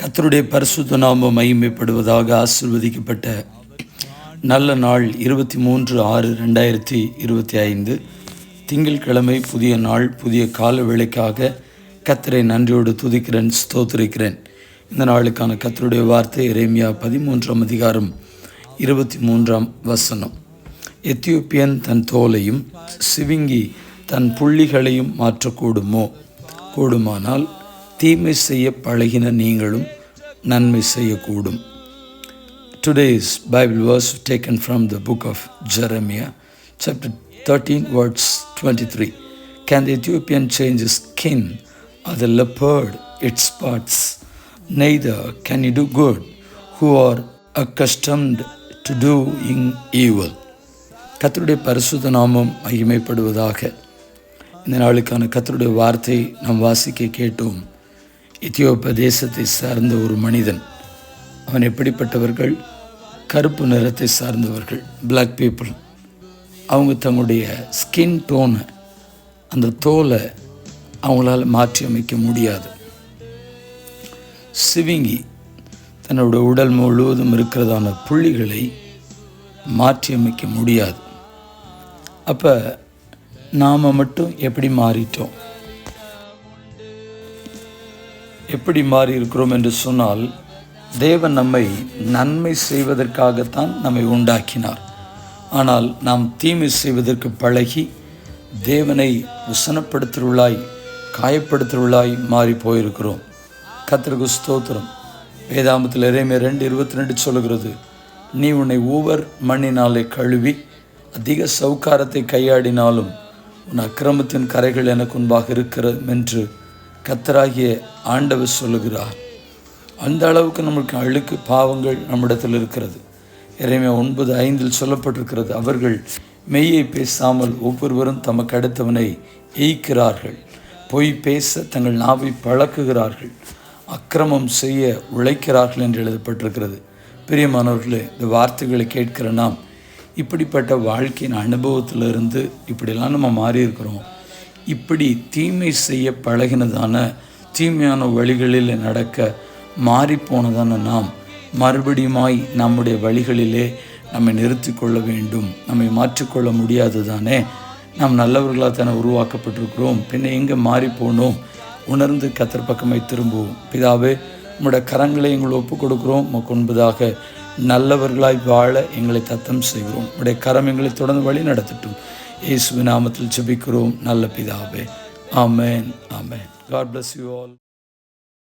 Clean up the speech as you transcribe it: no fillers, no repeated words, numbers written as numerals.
கர்த்தருடைய பரிசுத்த நாமம் மகிமைப்படுவதாக. ஆசீர்வதிக்கப்பட்ட நல்ல நாள் 23/6/2025 திங்கட்கிழமை. புதிய நாள், புதிய கால வேளைக்காக கர்த்தரை நன்றியோடு துதிக்கிறேன், ஸ்தோத்திரிக்கிறேன். இந்த நாளுக்கான கர்த்தருடைய வார்த்தை எரேமியா 13ஆம் அதிகாரம் 23ஆம் வசனம். எத்தியோப்பியன் தன் தோலையும் சிவிங்கி தன் புள்ளிகளையும் மாற்றக்கூடுமோ? கூடுமானால் தீமை செய்ய பழகின நீங்களும் நன்மை செய்யக்கூடும். Today's Bible verse taken from the book of Jeremiah, chapter 13, verse 23. Can the Ethiopian change his skin, or the leopard its spots? Neither can he do good, who are accustomed to doing evil. கர்த்தருடைய பரிசுத்த நாமம் மகிமைப்படுவதாக. இந்த நாளுக்கான கர்த்தருடைய வார்த்தை நாம் வாசிக்க கேட்டோம். எத்தியோப்பிய தேசத்தை சார்ந்த ஒரு மனிதன். அவன் எப்படிப்பட்டவர்கள்? கருப்பு நிறத்தை சார்ந்தவர்கள், பிளாக் பீப்புள். அவங்க தங்களுடைய ஸ்கின் டோனை, அந்த தோலை அவங்களால மாற்றி அமைக்க முடியாது. சிவிங்கி தன்னோட உடல் முழுவதும் இருக்கிறதான புள்ளிகளை மாற்றி அமைக்க முடியாது. அப்போ நாம் மட்டும் எப்படி மாறிட்டோம்? எப்படி மாறி இருக்கிறோம் என்று சொன்னால், தேவன் நம்மை நன்மை செய்வதற்காகத்தான் நம்மை உண்டாக்கினார். ஆனால் நாம் தீமை செய்வதற்கு பழகி தேவனை விசனப்படுத்துவர்களாய், காயப்படுத்துவர்களாய் மாறி போயிருக்கிறோம். கர்த்தருக்கு ஸ்தோத்திரம். வேதாமத்தில் எரேமியா 2:22 சொல்லுகிறது, நீ உன்னை ஊவர் மண்ணினாலே கழுவி அதிக சவுக்காரத்தை கையாடினாலும் உன் அக்கிரமத்தின் கரைகள் எனக்கு முன்பாக இருக்கிறது என்று கர்த்தராகிய ஆண்டவர் சொல்லுகிறார். அந்த அளவுக்கு நம்மளுக்கு அழுக்கு பாவங்கள் நம்மிடத்தில் இருக்கிறது. எரேமியா 9:5 சொல்லப்பட்டிருக்கிறது, அவர்கள் மெய்யை பேசாமல் ஒவ்வொருவரும் தமக்கு அடுத்தவனை ஏய்க்கிறார்கள், பொய் பேச தங்கள் நாவை பழக்குகிறார்கள், அக்கிரமம் செய்ய உழைக்கிறார்கள் என்று எழுதப்பட்டிருக்கிறது. பிரியமானவர்களே, இந்த வார்த்தைகளை கேட்கிற நாம் இப்படிப்பட்ட வாழ்க்கையின் அனுபவத்திலிருந்து இப்படிலாம் நம்ம மாறி இருக்கிறோம். இப்படி தீமை செய்ய பழகினதான, தீமையான வழிகளில் நடக்க மாறிப்போனதான நாம் மறுபடியுமாய் நம்முடைய வழிகளிலே நம்மை நிறுத்தி கொள்ள வேண்டும். நம்மை மாற்றிக்கொள்ள முடியாது தானே. நாம் நல்லவர்களாக தானே உருவாக்கப்பட்டிருக்கிறோம். பின்ன எங்கே மாறி போனோம்? உணர்ந்து கர்த்தர் பக்கமாய் திரும்புவோம். பிதாவே, உம்முடைய கரங்களை எங்களை ஒப்புக் கொடுக்கிறோம். உமக்கு முன்பதாக நல்லவர்களாய் வாழ எங்களை தத்தம் செய்கிறோம். உம்முடைய கரம் எங்களை தொடர்ந்து வழி நடத்தட்டும். இயேசுவின் நாமத்தில் ஜெபிக்கிறோம் நல்ல பிதாவே. ஆமென், ஆமென். God bless you all.